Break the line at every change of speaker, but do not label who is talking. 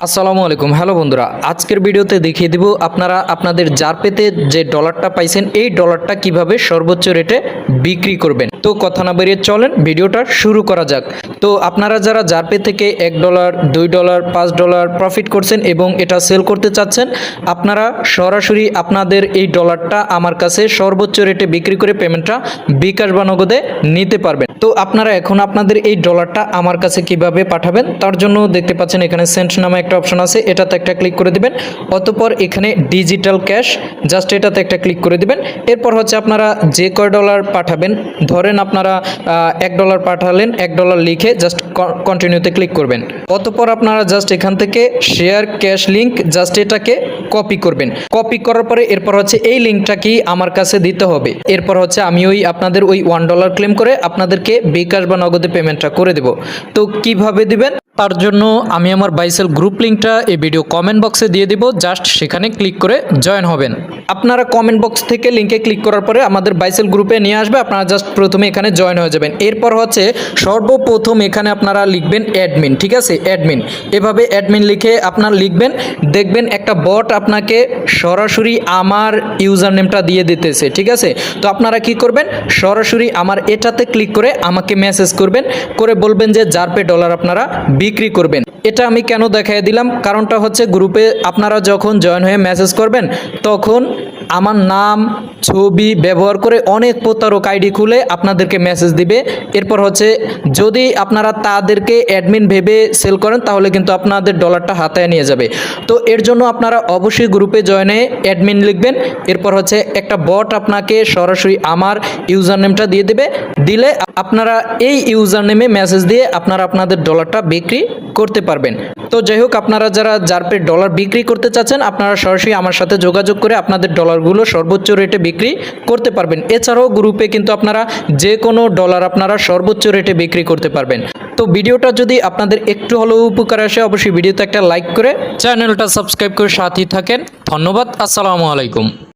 আসসালামু আলাইকুম। হ্যালো বন্ধুরা, আজকের ভিডিওতে দেখিয়ে দিব আপনারা আপনাদের জারপেতে যে ডলারটা পাইছেন এই ডলারটা কিভাবে সর্বোচ্চ রেটে বিক্রি করবেন। তো কথা না বেরিয়ে চলেন ভিডিওটা শুরু করা যাক। তো আপনারা যারা জারপে থেকে $1, $2, $5 প্রফিট করছেন এবং এটা সেল করতে চাচ্ছেন, আপনারা সরাসরি আপনাদের এই ডলারটা আমার কাছে সর্বোচ্চ রেটে বিক্রি করে পেমেন্টটা বিকাশ বা নগদে নিতে পারবেন। তো আপনারা এখন আপনাদের এই ডলারটা আমার কাছে কিভাবে পাঠাবেন তার জন্য দেখতে পাচ্ছেন এখানে সেন্ড নামে একটা অপশন আছে, এটাতে একটা ক্লিক করে দিবেন। অতঃপর এখানে ডিজিটাল ক্যাশ জাস্ট এটাতে একটা ক্লিক করে দিবেন। এরপর হচ্ছে আপনারা যে কয় ডলার পাঠাবেন, ধরেন আপনারা $1 পাঠালেন, $1 লিখে জাস্ট কন্টিনিউতে ক্লিক করবেন। অতঃপর আপনারা জাস্ট এখান থেকে শেয়ার ক্যাশ লিঙ্ক জাস্ট এটাকে কপি করবেন। কপি করার পরে এরপর হচ্ছে এই লিঙ্কটা কি আমার কাছে দিতে হবে। এরপর হচ্ছে আমি আপনাদের ওই $1 ক্লেম করে আপনাদেরকে বিকাশ বা নগদে পেমেন্টটা করে দেব। তো কিভাবে দিবেন তার জন্য আমি আমার বাইসেল গ্রুপ লিঙ্কটা এই ভিডিও কমেন্ট বক্সে দিয়ে দিব, জাস্ট সেখানে ক্লিক করে জয়েন হবেন। আপনারা কমেন্ট বক্স থেকে লিঙ্কে ক্লিক করার পরে আমাদের বাইসেল গ্রুপে নিয়ে আসবে, আপনারা জাস্ট প্রথমে এখানে জয়েন হয়ে যাবেন। এরপর হচ্ছে সর্বপ্রথম এখানে আপনারা লিখবেন অ্যাডমিন, ঠিক আছে, অ্যাডমিন। এভাবে অ্যাডমিন লিখে আপনার লিখবেন, দেখবেন একটা বট আপনাকে সরাসরি আমার ইউজার নেমটা দিয়ে দিতেছে, ঠিক আছে। তো আপনারা কি করবেন, সরাসরি আমার এটাতে ক্লিক করে আমাকে মেসেজ করবেন, করে বলবেন যে জারপে ডলার আপনারা বিক্রি করবেন। এটা আমি কেন দেখাই দিলাম, কারণটা হচ্ছে গ্রুপে আপনারা যখন জয়েন হয়ে মেসেজ করবেন তখন আমার নাম ছবি ব্যবহার করে অনেক প্রতারক আইডি খুলে আপনাদেরকে মেসেজ দিবে। এরপর হচ্ছে যদি আপনারা তাদেরকে অ্যাডমিন ভেবে সেল করেন তাহলে কিন্তু আপনাদের ডলারটা হাতায় নিয়ে যাবে। তো এর জন্য আপনারা অবশ্যই গ্রুপে জয়েনে অ্যাডমিন লিখবেন। এরপর হচ্ছে একটা বট আপনাকে সরাসরি আমার ইউজার নেমটা দিয়ে দেবে, দিলে আপনারা এই ইউজার নেমে মেসেজ দিয়ে আপনারা আপনাদের ডলারটা বিক্রি করতে পারবেন। তো যাই হোক, আপনারা যারা জারপে ডলার বিক্রি করতে চাচ্ছেন আপনারা সরাসরি আমার সাথে যোগাযোগ করে আপনাদের ডলারগুলো সর্বোচ্চ রেটে বিক্রি করতে পারবেন। এছাড়াও গ্রুপে কিন্তু আপনারা যে কোনো ডলার আপনারা সর্বোচ্চ রেটে বিক্রি করতে পারবেন। তো ভিডিওটা যদি আপনাদের একটু হলেও উপকার আসে অবশ্যই ভিডিওতে একটা লাইক করে চ্যানেলটা সাবস্ক্রাইব করে সাথেই থাকেন। ধন্যবাদ। আসসালামু আলাইকুম।